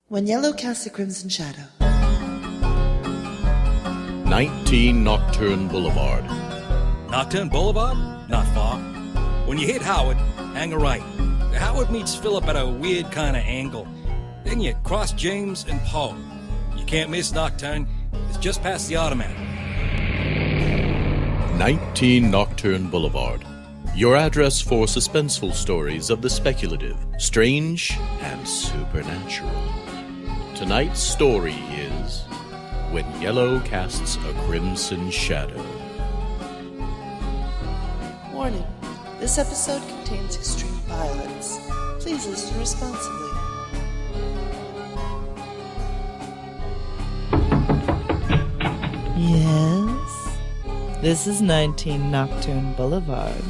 When yellow casts a crimson shadow. 19 Nocturne Boulevard. Nocturne Boulevard? Not far. When you hit Howard, hang a right. Howard meets Phillip at a weird kind of angle. Then you cross James and Poe. You can't miss Nocturne. It's just past the Automat. 19 Nocturne Boulevard. Your address for suspenseful stories of the speculative, strange, and supernatural. Tonight's story is When Yellow Casts a Crimson Shadow. Warning. This episode contains extreme violence. Please listen responsibly. Yes? This is 19 Nocturne Boulevard.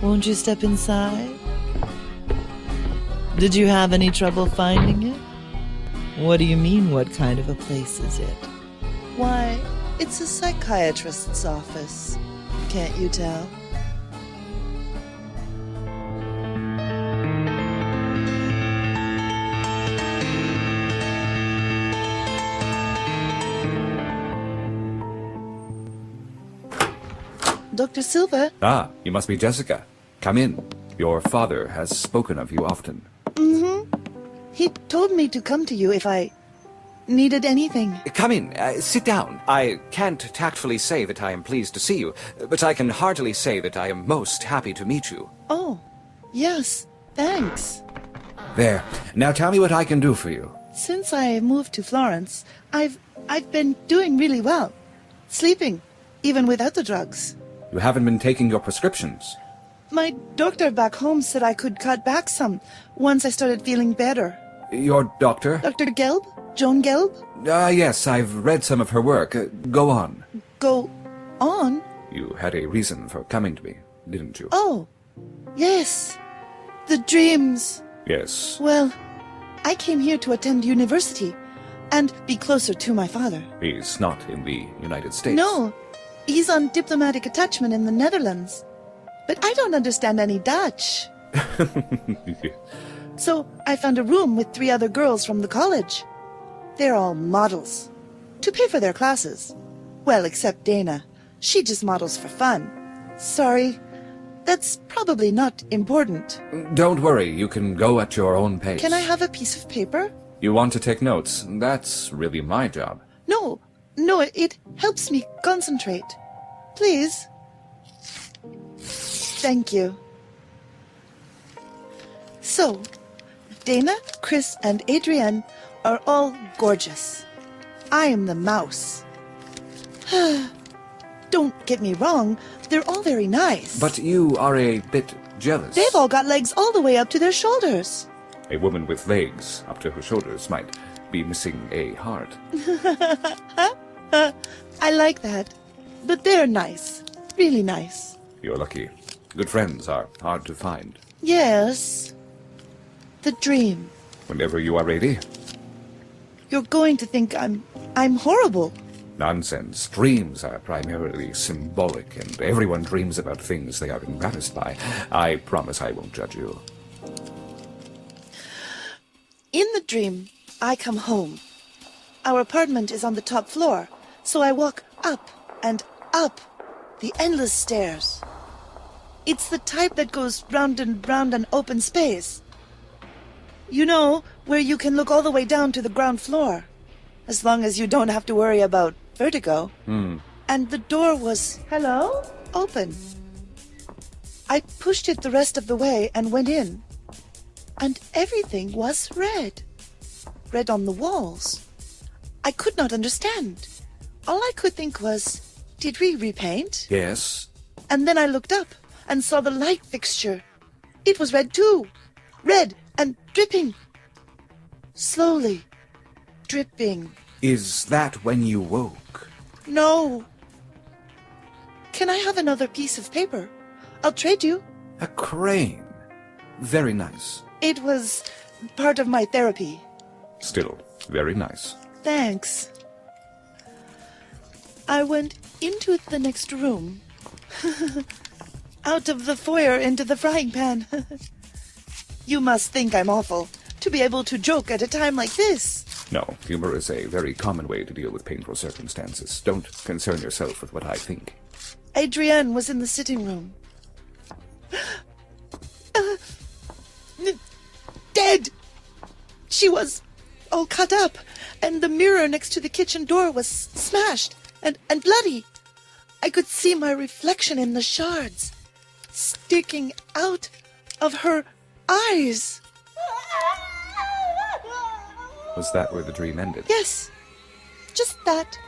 Won't you step inside? Did you have any trouble finding it? What do you mean, what kind of a place is it? Why, it's a psychiatrist's office. Can't you tell? Dr. Silva? Ah, you must be Jessica. Come in. Your father has spoken of you often. He told me to come to you if I needed anything. Come in. Sit down. I can't tactfully say that I am pleased to see you, but I can heartily say that I am most happy to meet you. Oh, yes, thanks. There. Now tell me what I can do for you. Since I moved to Florence, I've been doing really well. Sleeping, even without the drugs. You haven't been taking your prescriptions. My doctor back home said I could cut back some once I started feeling better. Your doctor? Dr. Gelb? Joan Gelb? Yes, I've read some of her work. Go on. Go on? You had a reason for coming to me, didn't you? Oh, yes. The dreams. Yes. Well, I came here to attend university and be closer to my father. He's not in the United States. No, he's on diplomatic attachment in the Netherlands. But I don't understand any Dutch. So I found a room with 3 other girls from the college. They're all models. To pay for their classes. Well, except Dana. She just models for fun. Sorry. That's probably not important. Don't worry, you can go at your own pace. Can I have a piece of paper? You want to take notes? That's really my job. No, it helps me concentrate. Please. Thank you. So, Dana, Chris, and Adrienne are all gorgeous. I am the mouse. Don't get me wrong, they're all very nice. But you are a bit jealous. They've all got legs all the way up to their shoulders. A woman with legs up to her shoulders might be missing a heart. I like that. But they're nice. Really nice. You're lucky. Good friends are hard to find. Yes. The dream. Whenever you are ready. You're going to think I'm horrible. Nonsense. Dreams are primarily symbolic, and everyone dreams about things they are embarrassed by. I promise I won't judge you. In the dream, I come home. Our apartment is on the top floor, so I walk up and up the endless stairs. It's the type that goes round and round an open space. You know, where you can look all the way down to the ground floor. As long as you don't have to worry about vertigo. And the door was, hello, open. I pushed it the rest of the way and went in. And everything was red. Red on the walls. I could not understand. All I could think was, did we repaint? Yes. And then I looked up and saw the light fixture. It was red too. Red and dripping. Slowly. Dripping. Is that when you woke? No. Can I have another piece of paper? I'll trade you. A crane. Very nice. It was part of my therapy. Still, very nice. Thanks. I went into the next room. Out of the foyer into the frying pan. You must think I'm awful, to be able to joke at a time like this. No, humor is a very common way to deal with painful circumstances. Don't concern yourself with what I think. Adrienne was in the sitting room. Dead! She was all cut up, and the mirror next to the kitchen door was smashed and bloody. I could see my reflection in the shards, sticking out of her eyes. Was that where the dream ended? Yes, just that.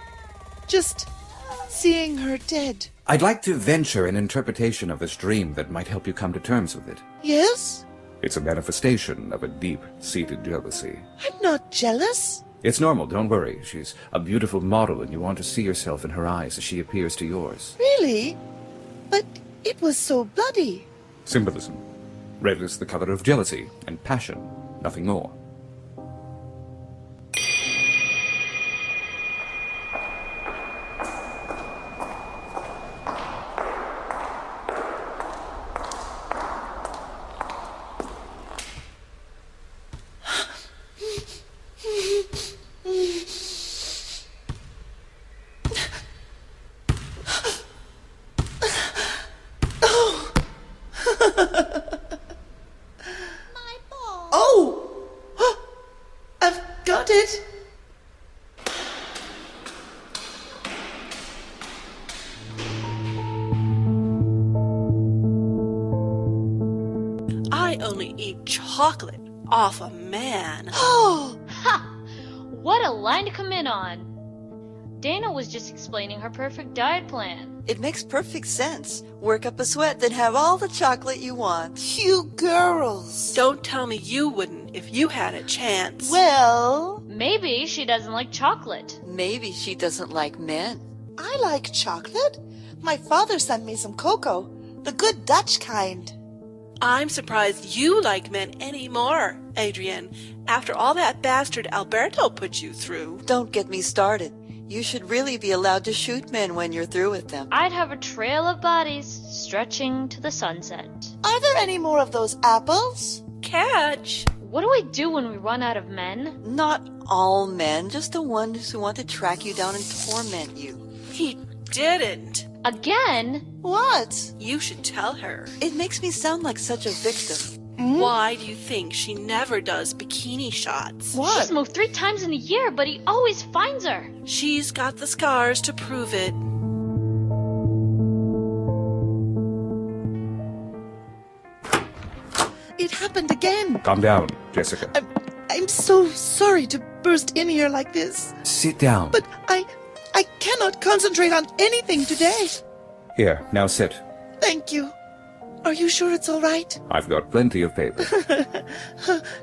Just seeing her dead. I'd like to venture an interpretation of this dream that might help you come to terms with it. Yes? It's a manifestation of a deep-seated jealousy. I'm not jealous. It's normal, don't worry. She's a beautiful model and you want to see yourself in her eyes as she appears to yours. Really? But it was so bloody. Symbolism. Red is the color of jealousy and passion, nothing more. Chocolate off a man. Oh! Ha! What a line to come in on. Dana was just explaining her perfect diet plan. It makes perfect sense. Work up a sweat, then have all the chocolate you want. You girls. Don't tell me you wouldn't if you had a chance. Well, Maybe she doesn't like chocolate. Maybe she doesn't like men. I like chocolate. My father sent me some cocoa, the good Dutch kind. I'm surprised you like men anymore, Adrienne, after all that bastard Alberto put you through. Don't get me started. You should really be allowed to shoot men when you're through with them. I'd have a trail of bodies stretching to the sunset. Are there any more of those apples? Catch. What do we do when we run out of men? Not all men, just the ones who want to track you down and torment you. He didn't. Again? What? You should tell her. It makes me sound like such a victim. Why do you think she never does bikini shots? What? She's moved 3 times in a year, but he always finds her. She's got the scars to prove it. It happened again. Calm down, Jessica. I'm so sorry to burst in here like this, Sit down. but I cannot concentrate on anything today. Here, now sit. Thank you. Are you sure it's all right? I've got plenty of paper.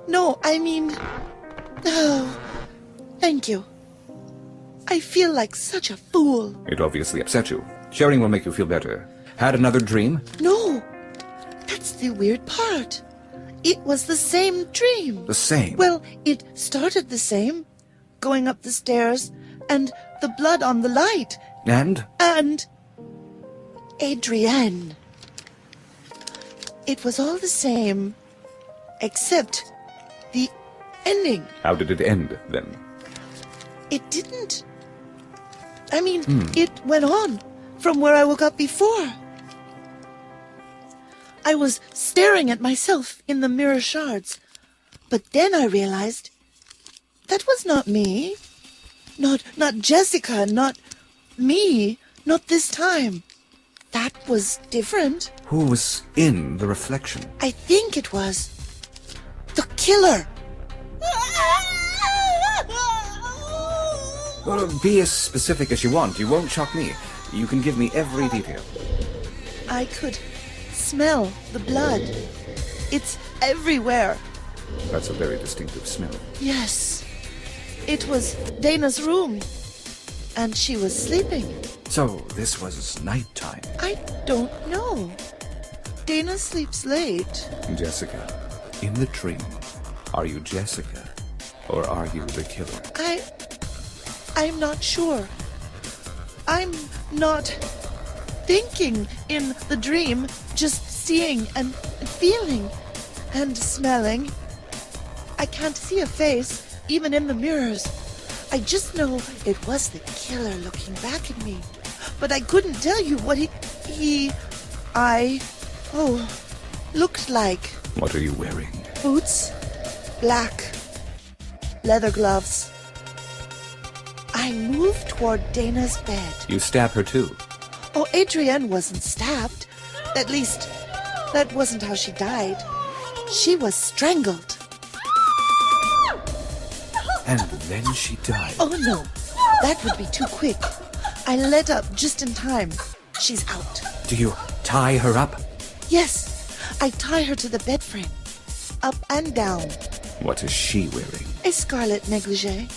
No, I mean... Oh, thank you. I feel like such a fool. It obviously upset you. Sharing will make you feel better. Had another dream? No, that's the weird part. It was the same dream. The same. Well, it started the same, going up the stairs, and the blood on the light, And? and Adrienne. It was all the same, except the ending. How did it end, then? It didn't. I mean, it went on from where I woke up before. I was staring at myself in the mirror shards, but then I realized that was not me. Not Jessica, not me, not this time. That was different. Who was in the reflection? I think it was the killer. Well, be as specific as you want. You won't shock me. You can give me every detail. I could smell the blood. It's everywhere. That's a very distinctive smell. Yes. It was Dana's room. And she was sleeping. So, this was nighttime. I don't know. Dana sleeps late. Jessica, in the dream, are you Jessica? Or are you the killer? I'm not sure. I'm not thinking in the dream, just seeing and feeling and smelling. I can't see a face, even in the mirrors. I just know it was the killer looking back at me. But I couldn't tell you what looked like. What are you wearing? Boots, black, leather gloves. I moved toward Dana's bed. You stab her too. Oh, Adrienne wasn't stabbed. At least, that wasn't how she died. She was strangled. And then she died. Oh, no. That would be too quick. I let up just in time. She's out. Do you tie her up? Yes, I tie her to the bed frame. Up and down. What is she wearing? A scarlet negligee.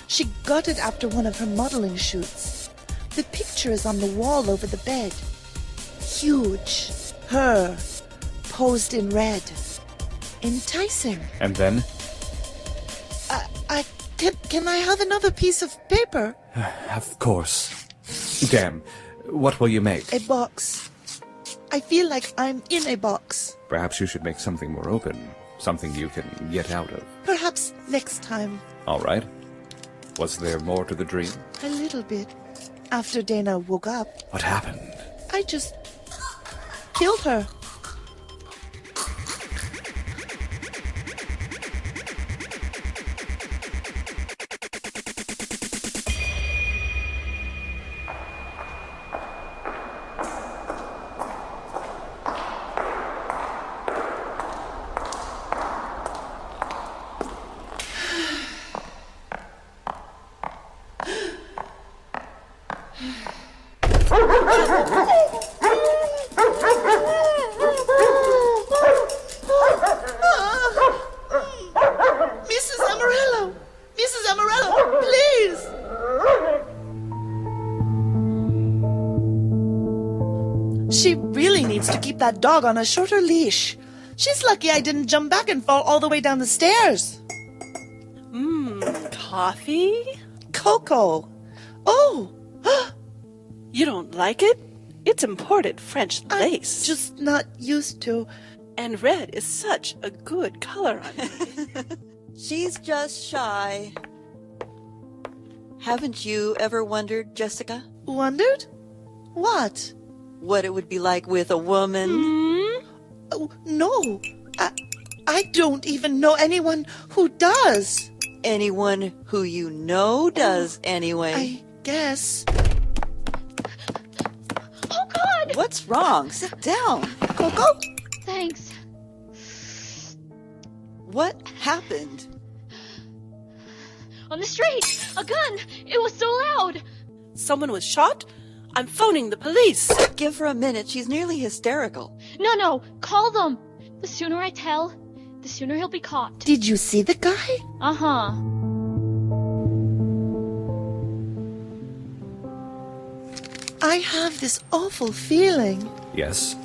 She got it after one of her modeling shoots. The picture is on the wall over the bed. Huge. Her. Posed in red. Enticing. And then? Can I have another piece of paper? Of course. Damn. What will you make? A box. I feel like I'm in a box. Perhaps you should make something more open. Something you can get out of. Perhaps next time. All right. Was there more to the dream? A little bit. After Dana woke up, What happened? I just killed her. Mrs. Amarillo, please! She really needs to keep that dog on a shorter leash. She's lucky I didn't jump back and fall all the way down the stairs. Coffee? Cocoa. Oh, You don't like it? It's imported French I'm lace. just not used to. And red is such a good color on me. She's just shy. Haven't you ever wondered, Jessica, Wondered? What? what it would be like with a woman? Oh, no. I don't even know anyone who does. Anyone who you know does anyway. I guess. Oh, God! What's wrong? Sit down. Coco? Thanks. What happened? On the street! A gun! It was so loud! Someone was shot? I'm phoning the police. Give her a minute. She's nearly hysterical. No, call them! The sooner I tell, the sooner he'll be caught. Did you see the guy? Uh-huh. I have this awful feeling Yes.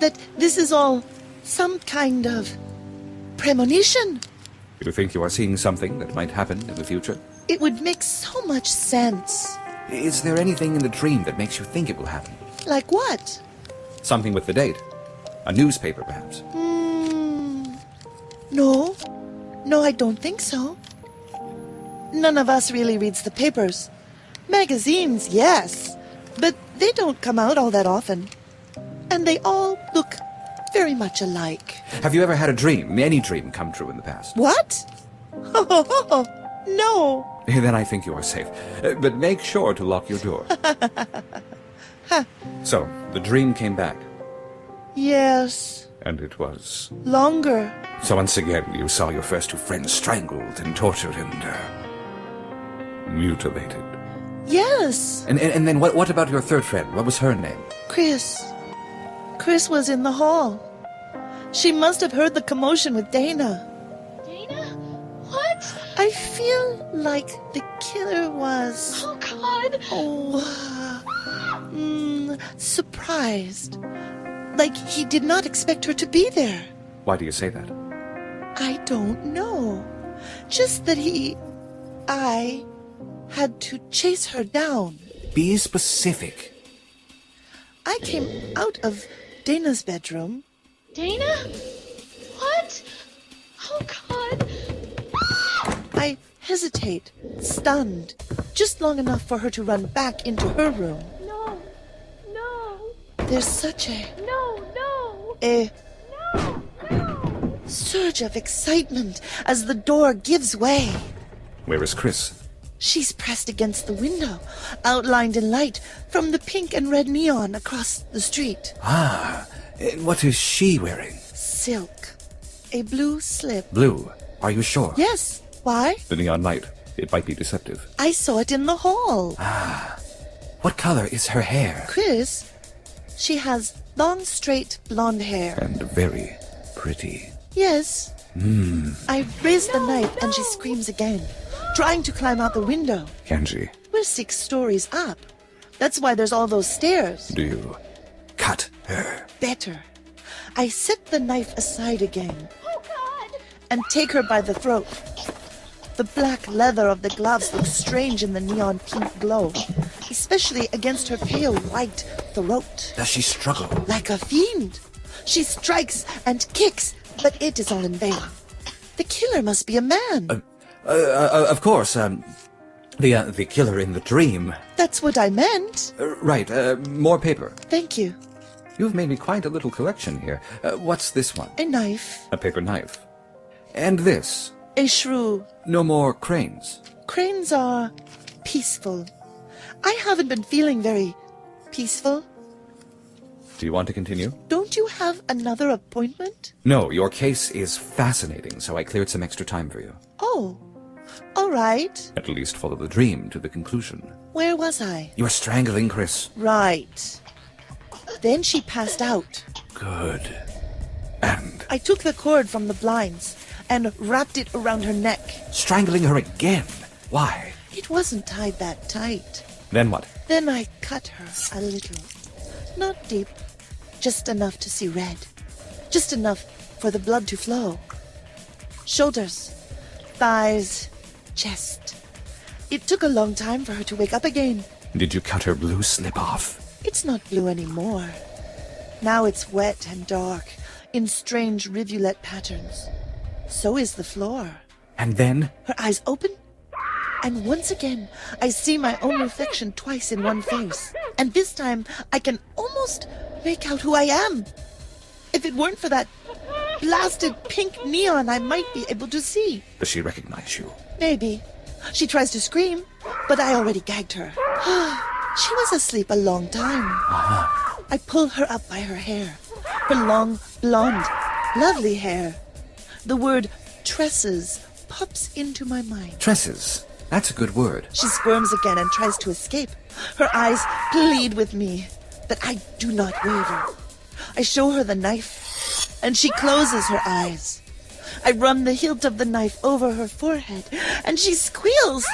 that this is all some kind of premonition. You think you are seeing something that might happen in the future? It would make so much sense. Is there anything in the dream that makes you think it will happen? Like what? Something with the date? A newspaper, perhaps? No. No, I don't think so. None of us really reads the papers. Magazines, yes. But they don't come out all that often. And they all look very much alike. Have you ever had a dream, any dream, come true in the past? What? No. Then I think you are safe. But make sure to lock your door. So, the dream came back, Yes. and it was... Longer. So once again, you saw your first two friends strangled and tortured and... mutilated. Yes. And then what about your third friend? What was her name? Chris. Chris was in the hall. She must have heard the commotion with Dana. Dana? What? I feel like the killer was... Oh, God! surprised. Like he did not expect her to be there. Why do you say that? I don't know. Just that I had to chase her down. Be specific. I came out of Dana's bedroom. Dana? What? Oh, God! I hesitate, stunned, just long enough for her to run back into her room. No. There's such a No. surge of excitement as the door gives way. Where is Chris? She's pressed against the window, outlined in light from the pink and red neon across the street. What is she wearing? Silk. A blue slip. Blue. Are you sure? Yes. Why? The neon light. It might be deceptive. I saw it in the hall. What color is her hair? Chris, she has long, straight, blonde hair. And very pretty. Yes. I raise the knife and she screams again, trying to climb out the window. Can she? We're 6 stories up. That's why there's all those stairs. Do you cut her? Better. I set the knife aside again Oh, God! and take her by the throat. The black leather of the gloves looks strange in the neon pink glow, especially against her pale white throat. Does she struggle? Like a fiend. She strikes and kicks, but it is all in vain. The killer must be a man. Of course, the killer in the dream. That's what I meant. Right, more paper. Thank you. You've made me quite a little collection here. What's this one? A knife. A paper knife. And this? A shrew. No more cranes. Cranes are peaceful. I haven't been feeling very peaceful. Do you want to continue? Don't you have another appointment? No, your case is fascinating, so I cleared some extra time for you. Oh, all right. At least follow the dream to the conclusion. Where was I? You were strangling Chris. Right. Then she passed out. Good. And I took the cord from the blinds and wrapped it around her neck. strangling her again. Why? It wasn't tied that tight. Then what? Then I cut her a little. Not deep, just enough to see red. Just enough for the blood to flow. Shoulders, thighs, chest. It took a long time for her to wake up again. Did you cut her blue slip off? It's not blue anymore. Now it's wet and dark, in strange rivulet patterns. So is the floor. And then? Her eyes open, and once again, I see my own reflection twice in one face. And this time, I can almost make out who I am. If it weren't for that blasted pink neon, I might be able to see. Does she recognize you? Maybe. She tries to scream, but I already gagged her. She was asleep a long time. I pull her up by her hair. Her long, blonde, lovely hair. The word tresses pops into my mind. Tresses. That's a good word. She squirms again and tries to escape. Her eyes plead with me, but I do not waver. I show her the knife, and she closes her eyes. I run the hilt of the knife over her forehead, and she squeals,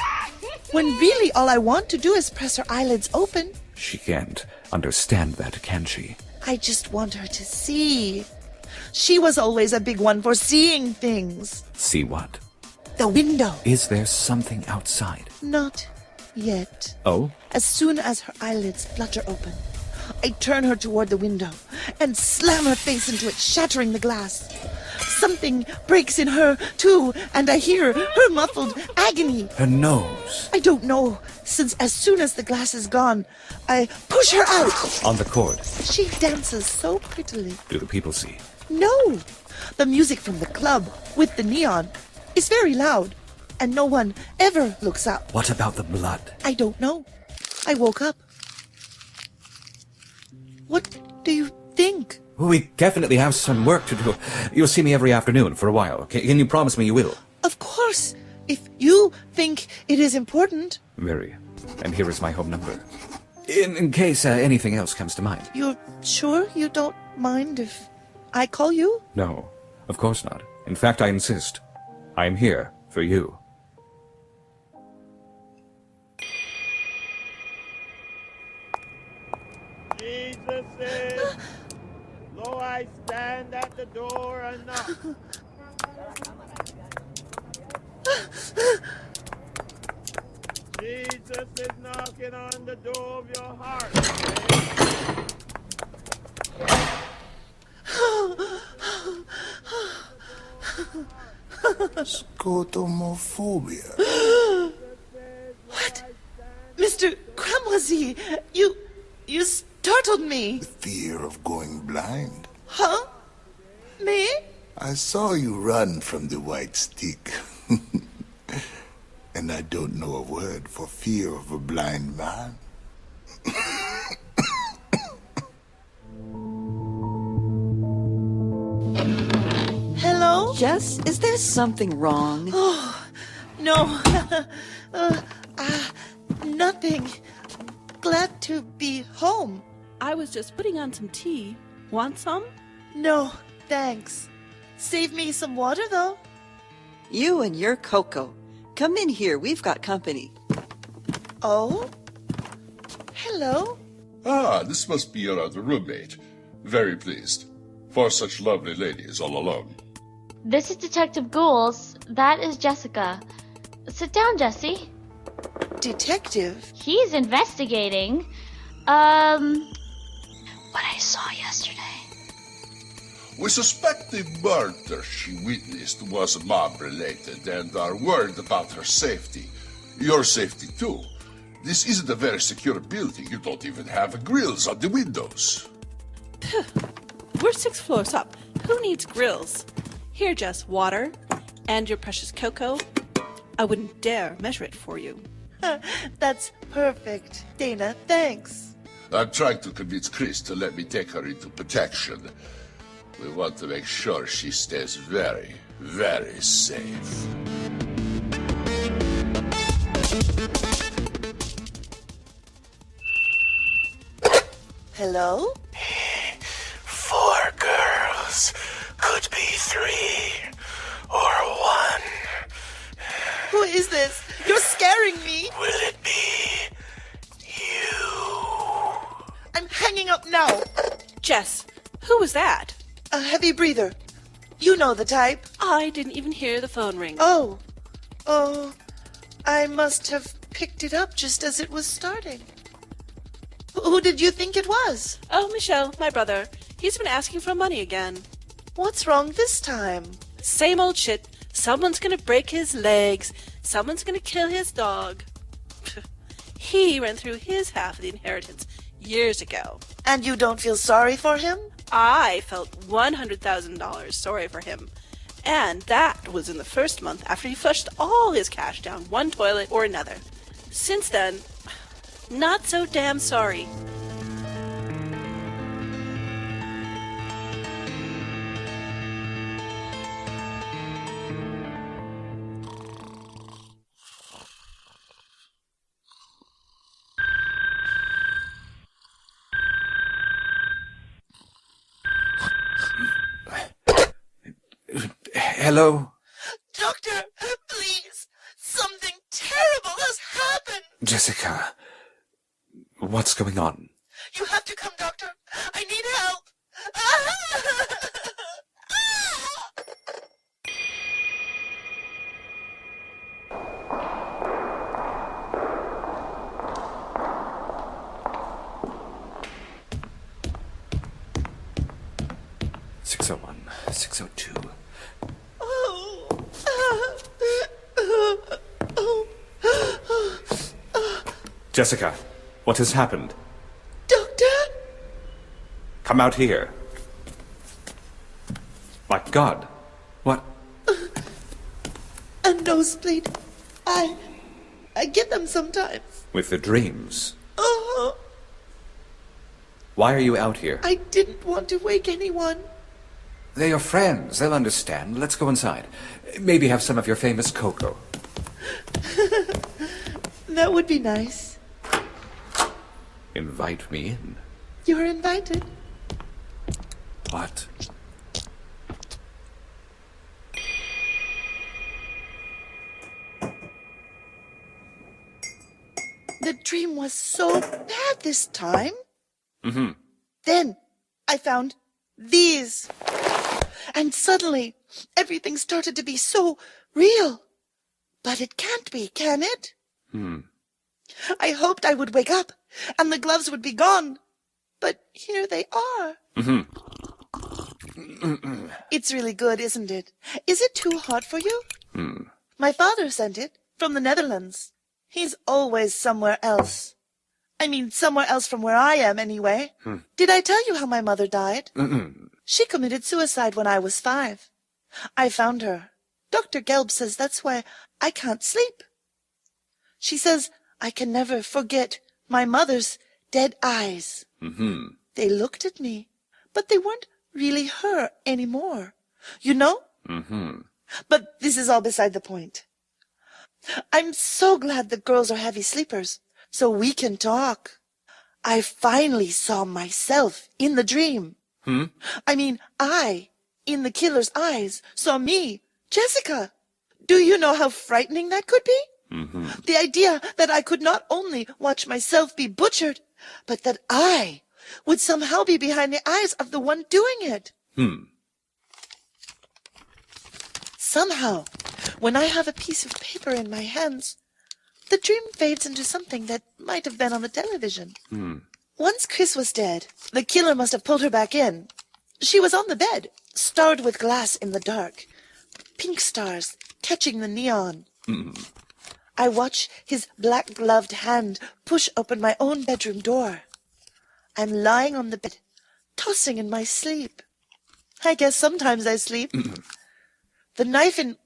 when really all I want to do is press her eyelids open. She can't understand that, can she? I just want her to see. She was always a big one for seeing things. See what? The window. Is there something outside? Not yet. Oh? As soon as her eyelids flutter open, I turn her toward the window and slam her face into it, shattering the glass. Something breaks in her, too, and I hear her muffled agony. Her nose. I don't know, since as soon as the glass is gone, I push her out. On the cord. She dances so prettily. Do the people see? No! The music from the club, with the neon, is very loud, and no one ever looks up. What about the blood? I don't know. I woke up. What do you think? We definitely have some work to do. You'll see me every afternoon for a while. Can you promise me you will? Of course, if you think it is important. Very. And here is my home number. In case anything else comes to mind. You're sure you don't mind if I call you? No, of course not. In fact, I insist. I am here for you. Jesus is, lo, I stand at the door and knock. Jesus is knocking on the door of your heart. Scotomophobia. Daddy, you startled me. The fear of going blind. Huh? Me? I saw you run from the white stick. And I don't know a word for fear of a blind man. Hello? Jess, is there something wrong? Oh, no. Nothing. Glad to be home. I was just putting on some tea. Want some? No, thanks. Save me some water, though. You and your cocoa. Come in here, we've got company. Oh? Hello? Ah, this must be your other roommate. Very pleased. 4 such lovely ladies all alone. This is Detective Gules. That is Jessica. Sit down, Jesse. Detective? He's investigating. What I saw yesterday. We suspect the murder she witnessed was mob-related and are worried about her safety. Your safety, too. This isn't a very secure building. You don't even have grills on the windows. We're 6 floors up. Who needs grills? Here, Jess, water. And your precious cocoa. I wouldn't dare measure it for you. That's perfect. Dana, thanks. I'm trying to convince Chris to let me take her into protection. We want to make sure she stays very, very safe. Hello? 4 girls. Could be 3 or 1. Who is this? You're scaring me. Will it be you? I'm hanging up now. Jess, who was that? A heavy breather. You know the type. I didn't even hear the phone ring. Oh, I must have picked it up just as it was starting. Who did you think it was? Oh, Michel, my brother. He's been asking for money again. What's wrong this time? Same old shit. Someone's gonna break his legs. Someone's gonna kill his dog. He ran through his half of the inheritance years ago. And you don't feel sorry for him? I felt $100,000 sorry for him. And that was in the first month after he flushed all his cash down one toilet or another. Since then, not so damn sorry. Hello? Doctor, please. Something terrible has happened. Jessica, what's going on? You have to come, Doctor. I need help. 601, 602. Jessica, what has happened? Doctor? Come out here. My God, what? A nosebleed. I get them sometimes. With the dreams. Oh, Why are you out here? I didn't want to wake anyone. They're your friends. They'll understand. Let's go inside. Maybe have some of your famous cocoa. That would be nice. Invite me in. You're invited. What? The dream was so bad this time. Mm-hmm. Then I found these. And suddenly, everything started to be so real. But it can't be, can it? I hoped I would wake up, and the gloves would be gone. But here they are. It's really good, isn't it? Is it too hot for you? My father sent it from the Netherlands. He's always somewhere else. I mean, somewhere else from where I am, anyway. Did I tell you how my mother died? She committed suicide when I was 5. I found her. Dr. Gelb says that's why I can't sleep. She says I can never forget my mother's dead eyes. They looked at me, but they weren't really her anymore. You know? But this is all beside the point. I'm so glad the girls are heavy sleepers, so we can talk. I finally saw myself in the dream. I mean, I, in the killer's eyes, saw me, Jessica. Do you know how frightening that could be? The idea that I could not only watch myself be butchered, but that I would somehow be behind the eyes of the one doing it. Somehow, when I have a piece of paper in my hands, the dream fades into something that might have been on the television. Once Chris was dead, the killer must have pulled her back in. She was on the bed, starred with glass in the dark, pink stars catching the neon. I watch his black-gloved hand push open my own bedroom door. I'm lying on the bed, tossing in my sleep. I guess sometimes I sleep. The knife in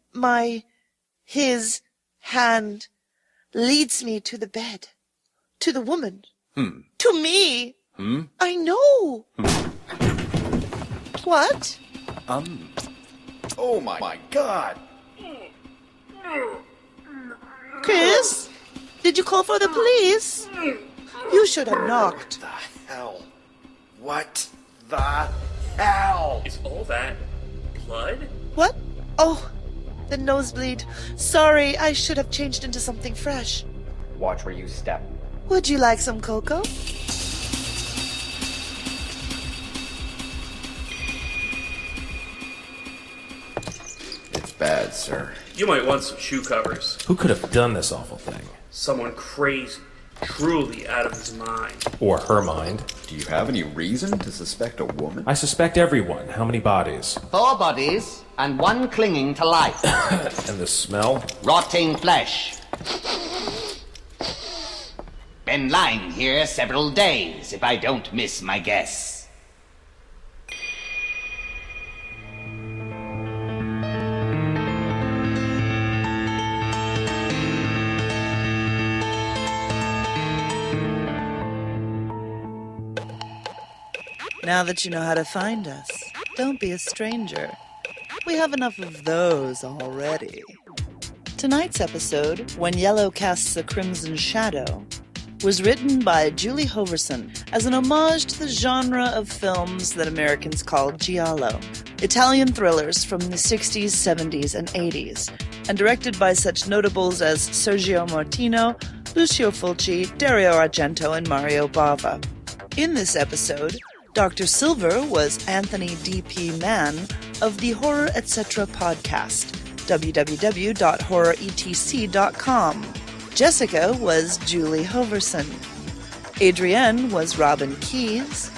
his hand leads me to the bed, to the woman, to me. I know. What? Oh my God. Chris, did you call for the police? You should have knocked. What the hell? What the hell? Is all that blood? What? Oh, the nosebleed. Sorry, I should have changed into something fresh. Watch where you step. Would you like some cocoa? It's bad, sir. You might want some shoe covers. Who could have done this awful thing? Someone crazy, truly out of his mind. Or her mind. Do you have any reason to suspect a woman? I suspect everyone. How many bodies? 4 bodies, and 1 clinging to life. And the smell? Rotting flesh. Been lying here several days, if I don't miss my guess. Now that you know how to find us, don't be a stranger. We have enough of those already. Tonight's episode, When Yellow Casts a Crimson Shadow, was written by Julie Hoverson as an homage to the genre of films that Americans call Giallo, Italian thrillers from the 60s, 70s, and 80s, and directed by such notables as Sergio Martino, Lucio Fulci, Dario Argento, and Mario Bava. In this episode, Dr. Silver was Anthony D.P. Mann of the Horror Etc. podcast, www.horroretc.com. Jessica was Julie Hoverson. Adrienne was Robyn Keyes.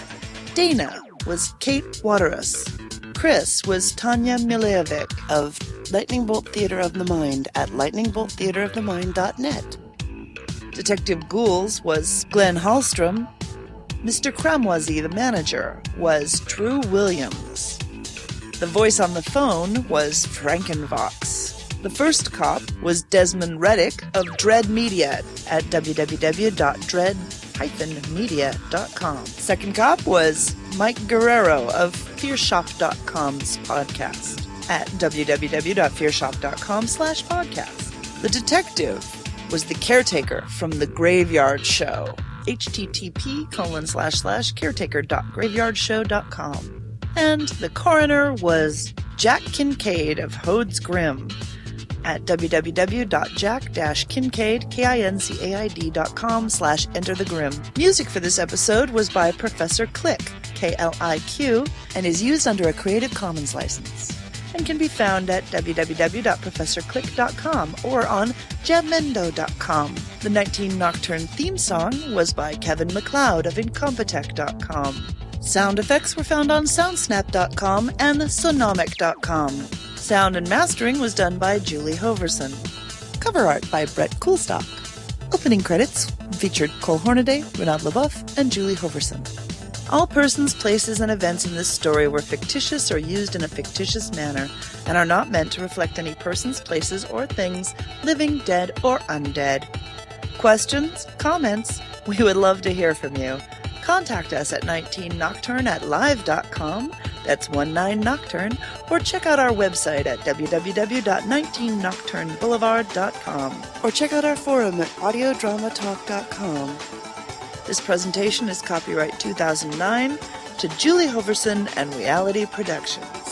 Dana was Kate Waterous. Chris was Tanja Milojevic of Lightning Bolt Theater of the Mind at lightningbolttheaterofthemind.net. Detective Gules was Glen Hallstrom. Mr. Cramoisy, the manager, was Dru Williams. The voice on the phone was Frankenvox. The first cop was Desmond Reddick of Dread Media at www.dread-media.com. Second cop was Mike Guerreiro of fearshop.com's podcast at www.fearshop.com/podcast. The detective was the Caretaker from The Graveyard Show, http://caretaker.graveyardshow.com. And the coroner was Jack Kincaid of Hode's Grim at www.jack-kincaid.com/enterthegrim. Music for this episode was by Professor Click, KLIQ, and is used under a Creative Commons license, and can be found at www.professorclick.com or on jamendo.com. The 19 Nocturne theme song was by Kevin MacLeod of Incompetech.com. Sound effects were found on soundsnap.com and sonomic.com. Sound and mastering was done by Julie Hoverson. Cover art by Brett Coulstock. Opening credits featured Cole Hornaday, Renaud Leboeuf, and Julie Hoverson. All persons, places, and events in this story were fictitious or used in a fictitious manner and are not meant to reflect any persons, places, or things, living, dead, or undead. Questions? Comments? We would love to hear from you. Contact us at 19nocturne@live.com, that's 19nocturne, or check out our website at www.19nocturneboulevard.com, or check out our forum at audiodramatalk.com. This presentation is copyright 2009 to Julie Hoverson and Reality Productions.